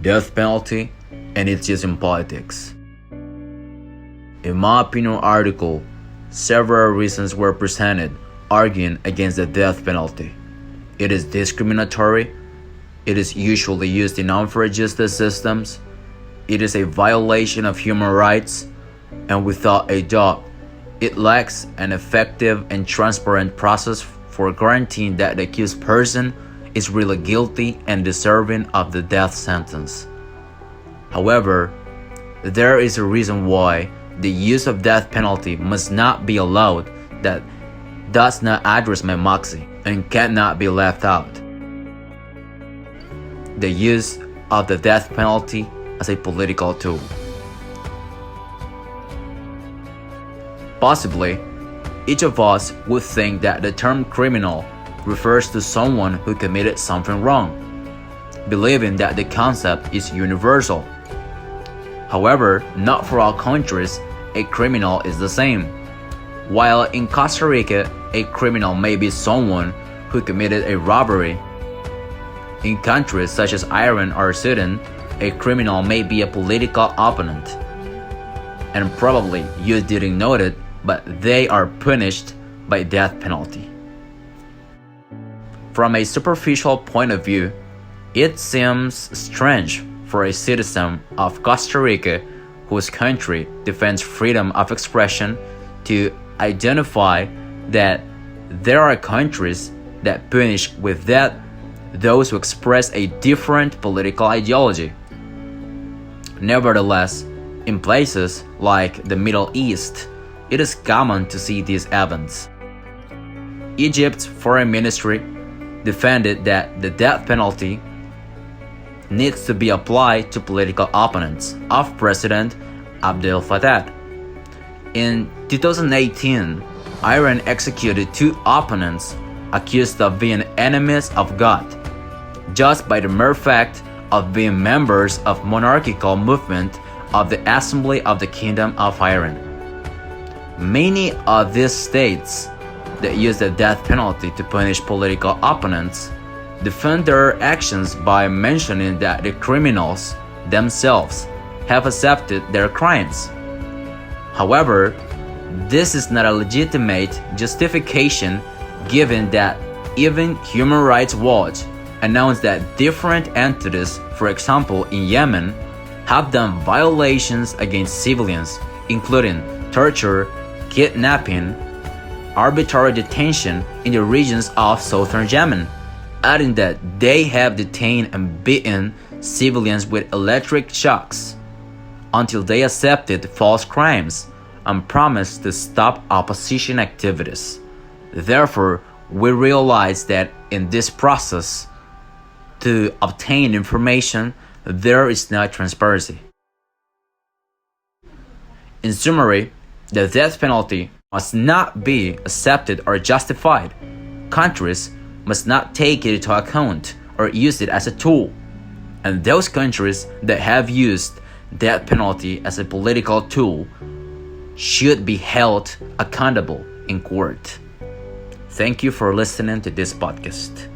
death penalty and its use in politics. In my opinion article, several reasons were presented arguing against the death penalty. It is discriminatory, it is usually used in unfair justice systems, it is a violation of human rights, and without a doubt, it lacks an effective and transparent process for guaranteeing that the accused person is really guilty and deserving of the death sentence. However, there is a reason why the use of death penalty must not be allowed that does not address my moxie and cannot be left out. The use of the death penalty as a political tool. Possibly, each of us would think that the term criminal refers to someone who committed something wrong, believing that the concept is universal. However, not for all countries, a criminal is the same. While in Costa Rica, a criminal may be someone who committed a robbery, in countries such as Iran or Sudan, a criminal may be a political opponent. And probably you didn't know it, but they are punished by death penalty. From a superficial point of view, it seems strange for a citizen of Costa Rica whose country defends freedom of expression to identify that there are countries that punish with death those who express a different political ideology. Nevertheless, in places like the Middle East, it is common to see these events. Egypt's foreign ministry defended that the death penalty needs to be applied to political opponents of President Abdel Fattah. In 2018, Iran executed 2 opponents accused of being enemies of God, just by the mere fact of being members of monarchical movement of the Assembly of the Kingdom of Iran. Many of these states that use the death penalty to punish political opponents defend their actions by mentioning that the criminals themselves have accepted their crimes. However, this is not a legitimate justification given that even Human Rights Watch announced that different entities, for example in Yemen, have done violations against civilians, including torture, kidnapping, arbitrary detention in the regions of southern Yemen, adding that they have detained and beaten civilians with electric shocks until they accepted false crimes and promised to stop opposition activities. Therefore, we realize that in this process, to obtain information, there is no transparency. In summary, the death penalty must not be accepted or justified. Countries must not take it into account or use it as a tool. And those countries that have used death penalty as a political tool should be held accountable in court. Thank you for listening to this podcast.